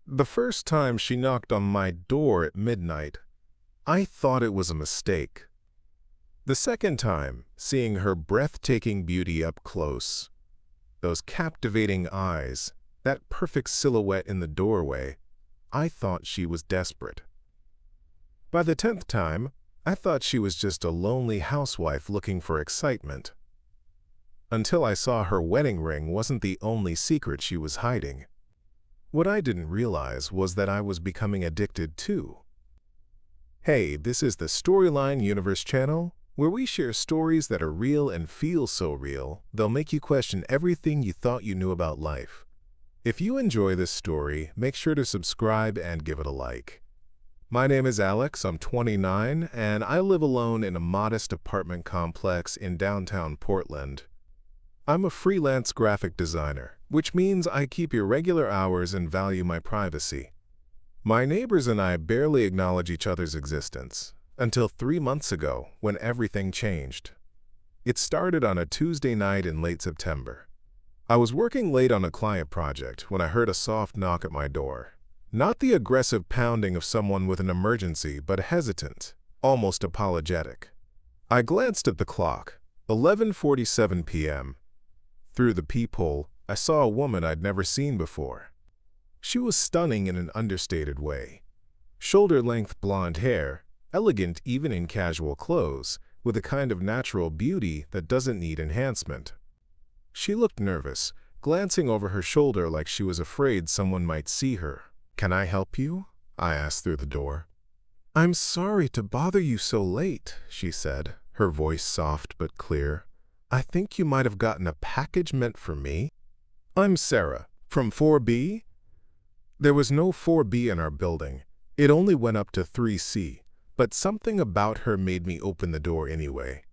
The first time she knocked on my door at midnight, I thought it was a mistake. The second time, seeing her breathtaking beauty up close, those captivating eyes, that perfect silhouette in the doorway, I thought she was desperate. By the 10th time, I thought she was just a lonely housewife looking for excitement. Until I saw her wedding ring wasn't the only secret she was hiding. What I didn't realize was that I was becoming addicted too. Hey, this is the Storyline Universe channel, where we share stories that are real and feel so real, they'll make you question everything you thought you knew about life. If you enjoy this story, make sure to subscribe and give it a like. My name is Alex, I'm 29, and I live alone in a modest apartment complex in downtown Portland. I'm a freelance graphic designer, which means I keep irregular hours and value my privacy. My neighbors and I barely acknowledge each other's existence, until 3 months ago when everything changed. It started on a Tuesday night in late September. I was working late on a client project when I heard a soft knock at my door. Not the aggressive pounding of someone with an emergency, but hesitant, almost apologetic. I glanced at the clock, 11:47 p.m. Through the peephole, I saw a woman I'd never seen before. She was stunning in an understated way. Shoulder-length blonde hair, elegant even in casual clothes, with a kind of natural beauty that doesn't need enhancement. She looked nervous, glancing over her shoulder like she was afraid someone might see her. "Can I help you?" I asked through the door. "I'm sorry to bother you so late," she said, her voice soft but clear. "I think you might have gotten a package meant for me." "I'm Sarah, from 4B. There was no 4B in our building. It only went up to 3C, but something about her made me open the door anyway.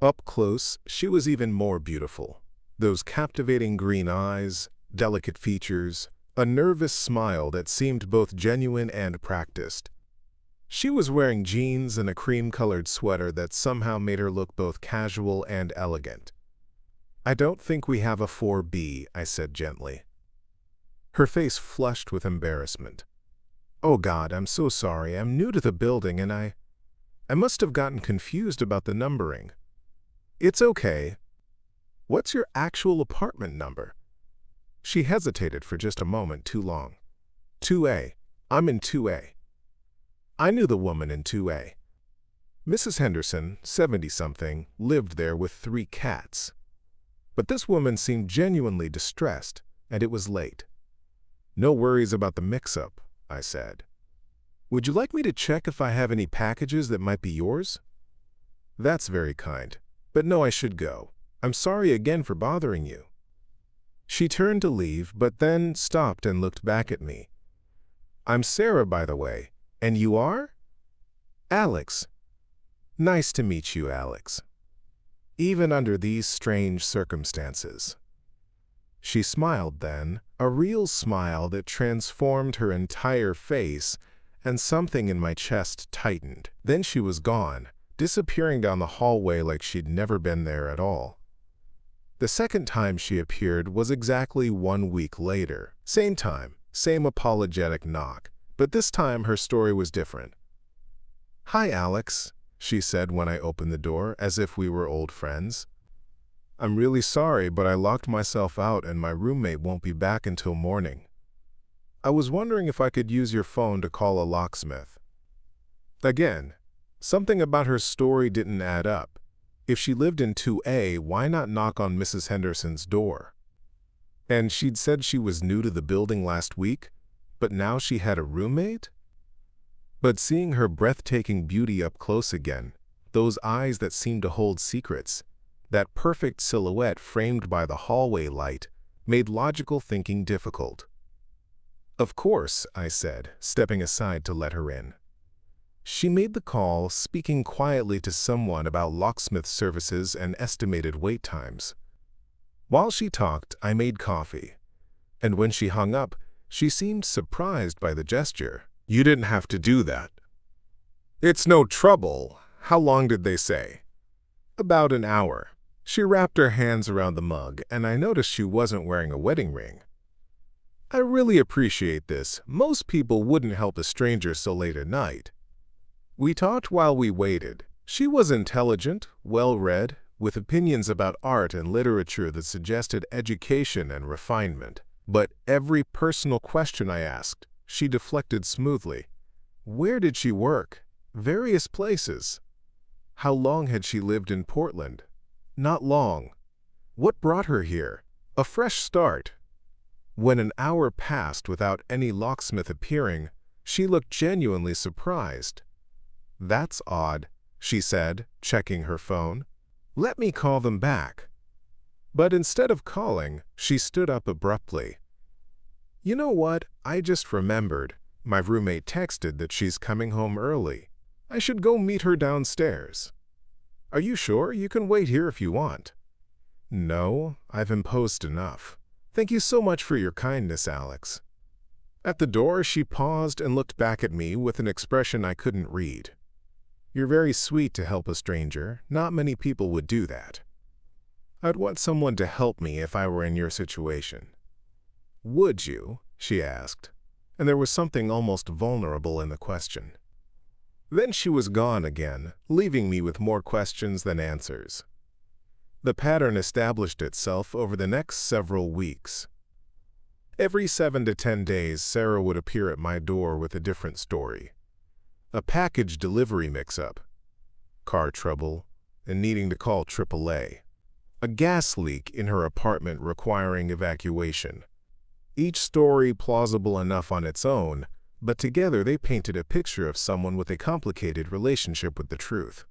Up close, she was even more beautiful. Those captivating green eyes, delicate features, a nervous smile that seemed both genuine and practiced. She was wearing jeans and a cream-colored sweater that somehow made her look both casual and elegant. "I don't think we have a 4B, I said gently. Her face flushed with embarrassment. "Oh God, I'm so sorry. I'm new to the building and I must have gotten confused about the numbering." "It's okay. What's your actual apartment number?" She hesitated for just a moment too long. 2A. I'm in 2A. I knew the woman in 2A. Mrs. Henderson, 70-something, lived there with 3 cats. But this woman seemed genuinely distressed, and it was late. "No worries about the mix-up," I said. "Would you like me to check if I have any packages that might be yours?" "That's very kind, but no, I should go. I'm sorry again for bothering you." She turned to leave, but then stopped and looked back at me. "I'm Sarah, by the way. And you are?" "Alex." "Nice to meet you, Alex. Even under these strange circumstances." She smiled then, a real smile that transformed her entire face, and something in my chest tightened. Then she was gone, disappearing down the hallway like she'd never been there at all. The second time she appeared was exactly 1 week later. Same time, same apologetic knock. But this time her story was different. "Hi, Alex," she said when I opened the door, as if we were old friends. "I'm really sorry, but I locked myself out and my roommate won't be back until morning. I was wondering if I could use your phone to call a locksmith." Again, something about her story didn't add up. If she lived in 2A, why not knock on Mrs. Henderson's door? And she'd said she was new to the building last week, but now she had a roommate? But seeing her breathtaking beauty up close again, those eyes that seemed to hold secrets, that perfect silhouette framed by the hallway light, made logical thinking difficult. "Of course," I said, stepping aside to let her in. She made the call, speaking quietly to someone about locksmith services and estimated wait times. While she talked, I made coffee. And when she hung up, she seemed surprised by the gesture. "You didn't have to do that." "It's no trouble. How long did they say?" "About an hour." She wrapped her hands around the mug, and I noticed she wasn't wearing a wedding ring. I really appreciate this. Most people wouldn't help a stranger so late at night. We talked while we waited. She was intelligent, well-read, with opinions about art and literature that suggested education and refinement. But every personal question I asked, she deflected smoothly. Where did she work? Various places. How long had she lived in Portland? Not long. What brought her here? A fresh start. When an hour passed without any locksmith appearing, she looked genuinely surprised. "That's odd," she said, checking her phone. "Let me call them back." But instead of calling, she stood up abruptly. "You know what? I just remembered. My roommate texted that she's coming home early. I should go meet her downstairs." "Are you sure? You can wait here if you want." "No, I've imposed enough. Thank you so much for your kindness, Alex." At the door, she paused and looked back at me with an expression I couldn't read. "You're very sweet to help a stranger. Not many people would do that. I'd want someone to help me if I were in your situation." "Would you?" she asked, and there was something almost vulnerable in the question. Then she was gone again, leaving me with more questions than answers. The pattern established itself over the next several weeks. Every 7 to 10 days, Sarah would appear at my door with a different story. A package delivery mix-up, car trouble, and needing to call AAA. A gas leak in her apartment requiring evacuation. Each story plausible enough on its own, but together they painted a picture of someone with a complicated relationship with the truth.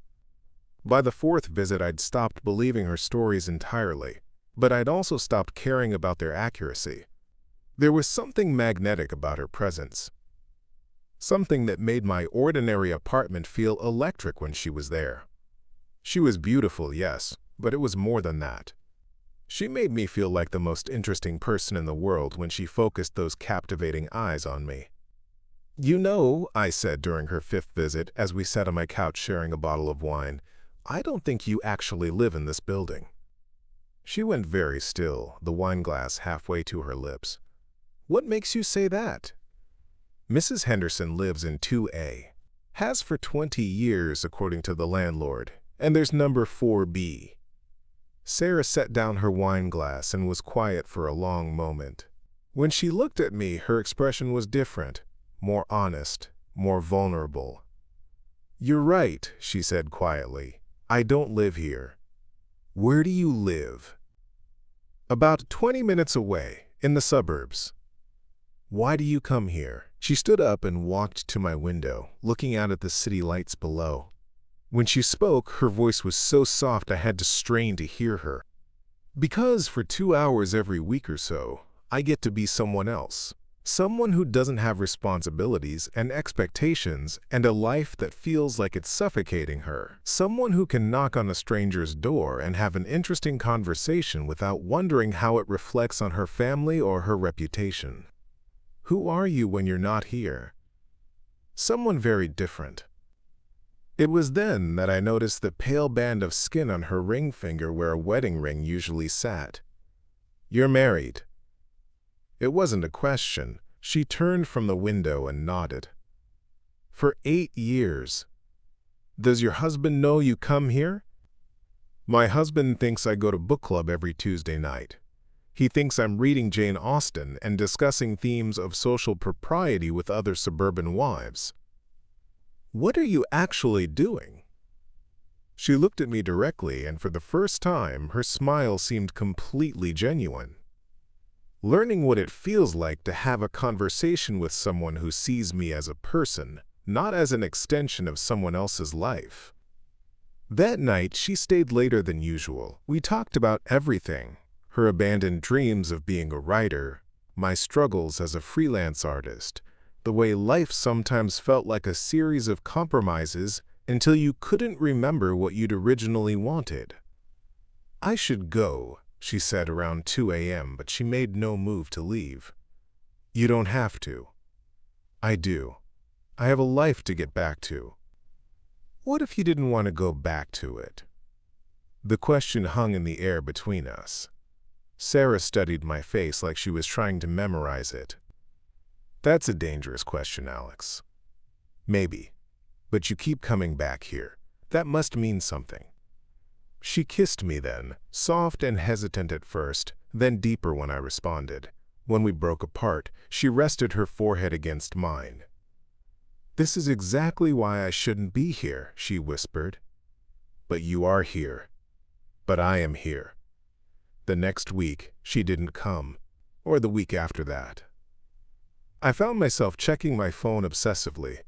By the 4th visit, I'd stopped believing her stories entirely, but I'd also stopped caring about their accuracy. There was something magnetic about her presence. Something that made my ordinary apartment feel electric when she was there. She was beautiful, yes, but it was more than that. She made me feel like the most interesting person in the world when she focused those captivating eyes on me. "You know," I said during her 5th visit as we sat on my couch sharing a bottle of wine, "I don't think you actually live in this building." She went very still, the wine glass halfway to her lips. "What makes you say that?" "Mrs. Henderson lives in 2A. Has for 20 years, according to the landlord, and there's number 4B. Sarah set down her wine glass and was quiet for a long moment. When she looked at me, her expression was different, more honest, more vulnerable. "You're right," she said quietly. "I don't live here." "Where do you live?" "About 20 minutes away, in the suburbs." "Why do you come here?" She stood up and walked to my window, looking out at the city lights below. When she spoke, her voice was so soft I had to strain to hear her. "Because for 2 hours every week or so, I get to be someone else. Someone who doesn't have responsibilities and expectations and a life that feels like it's suffocating her. Someone who can knock on a stranger's door and have an interesting conversation without wondering how it reflects on her family or her reputation. Who are you when you're not here?" Someone very different. It was then that I noticed the pale band of skin on her ring finger where a wedding ring usually sat. "You're married." It wasn't a question. She turned from the window and nodded. "For 8 years. Does your husband know you come here?" "My husband thinks I go to book club every Tuesday night. He thinks I'm reading Jane Austen and discussing themes of social propriety with other suburban wives." "What are you actually doing?" She looked at me directly, and for the first time, her smile seemed completely genuine. "Learning what it feels like to have a conversation with someone who sees me as a person, not as an extension of someone else's life." That night, she stayed later than usual. We talked about everything: her abandoned dreams of being a writer, my struggles as a freelance artist, the way life sometimes felt like a series of compromises until you couldn't remember what you'd originally wanted. "I should go," she said around 2 a.m., but she made no move to leave. "You don't have to." "I do. I have a life to get back to." "What if you didn't want to go back to it?" The question hung in the air between us. Sarah studied my face like she was trying to memorize it. That's a dangerous question, Alex. Maybe. But you keep coming back here. That must mean something. She kissed me then, soft and hesitant at first, then deeper when I responded. When we broke apart, she rested her forehead against mine. "This is exactly why I shouldn't be here," she whispered. "But you are here. But I am here." The next week, she didn't come, or the week after that. I found myself checking my phone obsessively,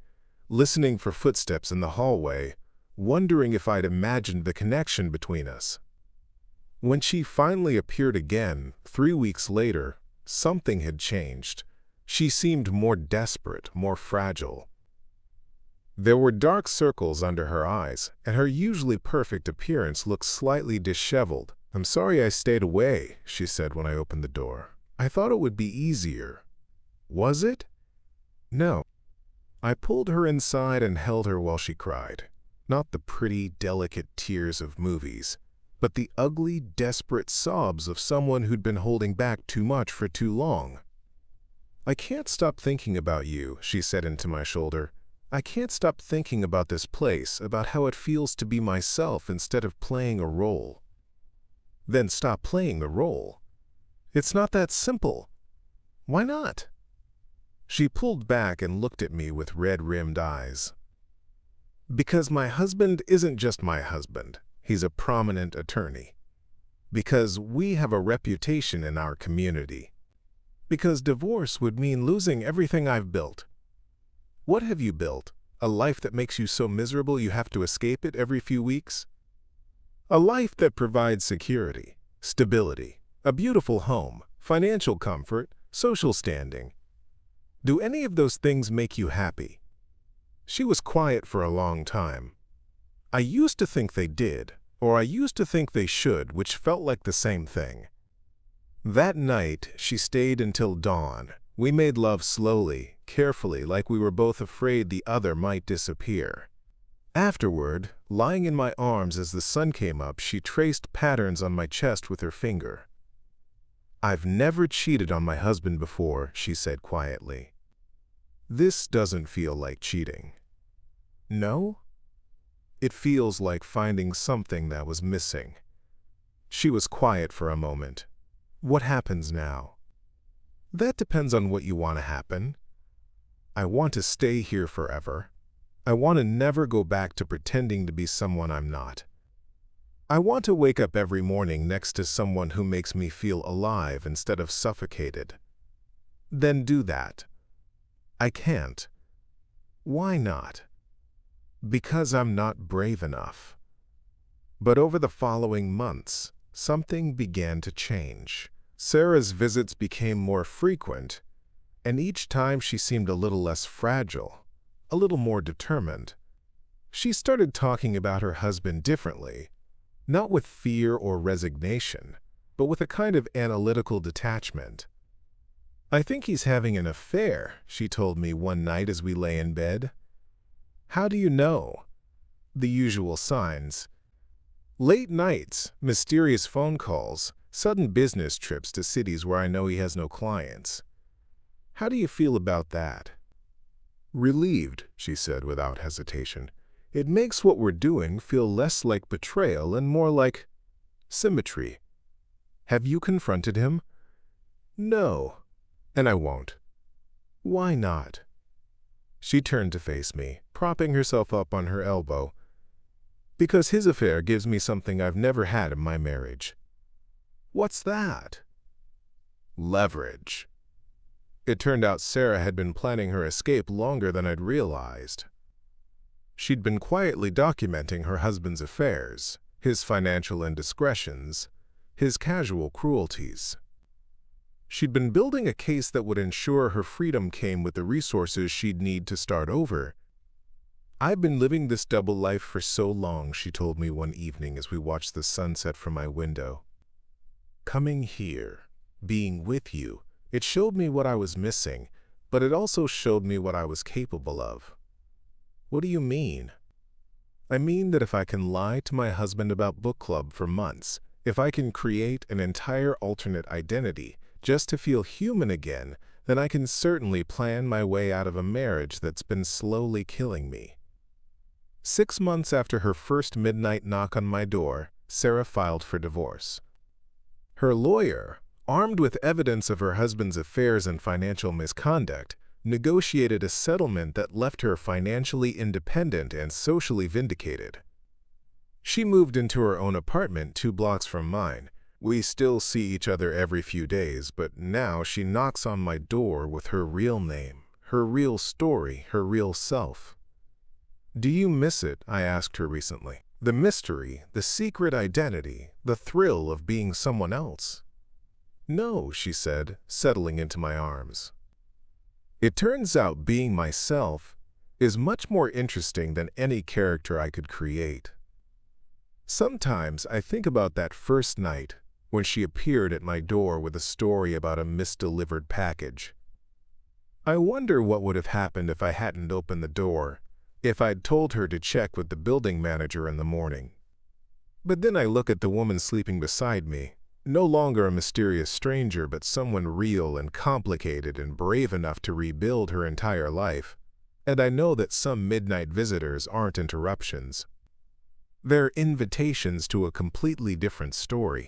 listening for footsteps in the hallway, wondering if I'd imagined the connection between us. When she finally appeared again, 3 weeks later, something had changed. She seemed more desperate, more fragile. There were dark circles under her eyes, and her usually perfect appearance looked slightly disheveled. "I'm sorry I stayed away," she said when I opened the door. "I thought it would be easier." "Was it?" "No." I pulled her inside and held her while she cried. Not the pretty, delicate tears of movies, but the ugly, desperate sobs of someone who'd been holding back too much for too long. "I can't stop thinking about you," she said into my shoulder. "I can't stop thinking about this place, about how it feels to be myself instead of playing a role." "Then stop playing the role." "It's not that simple." "Why not?" She pulled back and looked at me with red-rimmed eyes. "Because my husband isn't just my husband. He's a prominent attorney. Because we have a reputation in our community. Because divorce would mean losing everything I've built." "What have you built? A life that makes you so miserable you have to escape it every few weeks?" "A life that provides security, stability, a beautiful home, financial comfort, social standing. Do any of those things make you happy?" She was quiet for a long time. "I used to think they did, or I used to think they should, which felt like the same thing." That night, she stayed until dawn. We made love slowly, carefully, like we were both afraid the other might disappear. Afterward, lying in my arms as the sun came up, she traced patterns on my chest with her finger. "I've never cheated on my husband before," she said quietly. "This doesn't feel like cheating." "No?" "It feels like finding something that was missing." She was quiet for a moment. "What happens now?" "That depends on what you want to happen." "I want to stay here forever. I want to never go back to pretending to be someone I'm not. I want to wake up every morning next to someone who makes me feel alive instead of suffocated." "Then do that." "I can't." "Why not?" "Because I'm not brave enough." But over the following months, something began to change. Sarah's visits became more frequent, and each time she seemed a little less fragile, a little more determined. She started talking about her husband differently, not with fear or resignation, but with a kind of analytical detachment. "I think he's having an affair," she told me one night as we lay in bed. "How do you know?" "The usual signs. Late nights, mysterious phone calls, sudden business trips to cities where I know he has no clients." "How do you feel about that?" "Relieved," she said without hesitation. "It makes what we're doing feel less like betrayal and more like symmetry." "Have you confronted him?" "No, and I won't." "Why not?" She turned to face me, propping herself up on her elbow. "Because his affair gives me something I've never had in my marriage." "What's that?" "Leverage." It turned out Sarah had been planning her escape longer than I'd realized. She'd been quietly documenting her husband's affairs, his financial indiscretions, his casual cruelties. She'd been building a case that would ensure her freedom came with the resources she'd need to start over. "I've been living this double life for so long," she told me one evening as we watched the sunset from my window. "Coming here, being with you, it showed me what I was missing, but it also showed me what I was capable of." "What do you mean?" "I mean that if I can lie to my husband about book club for months, If I can create an entire alternate identity just to feel human again, then I can certainly plan my way out of a marriage that's been slowly killing me. 6 months after her first midnight knock on my door, Sarah filed for divorce. Her lawyer, armed with evidence of her husband's affairs and financial misconduct, negotiated a settlement that left her financially independent and socially vindicated. She moved into her own apartment 2 blocks from mine. We still see each other every few days, but now she knocks on my door with her real name, her real story, her real self. "Do you miss it?" I asked her recently. "The mystery, the secret identity, the thrill of being someone else?" "No," she said, settling into my arms. "It turns out being myself is much more interesting than any character I could create." Sometimes I think about that first night when she appeared at my door with a story about a misdelivered package. I wonder what would have happened if I hadn't opened the door, if I'd told her to check with the building manager in the morning. But then I look at the woman sleeping beside me, no longer a mysterious stranger but someone real and complicated and brave enough to rebuild her entire life, and I know that some midnight visitors aren't interruptions. They're invitations to a completely different story.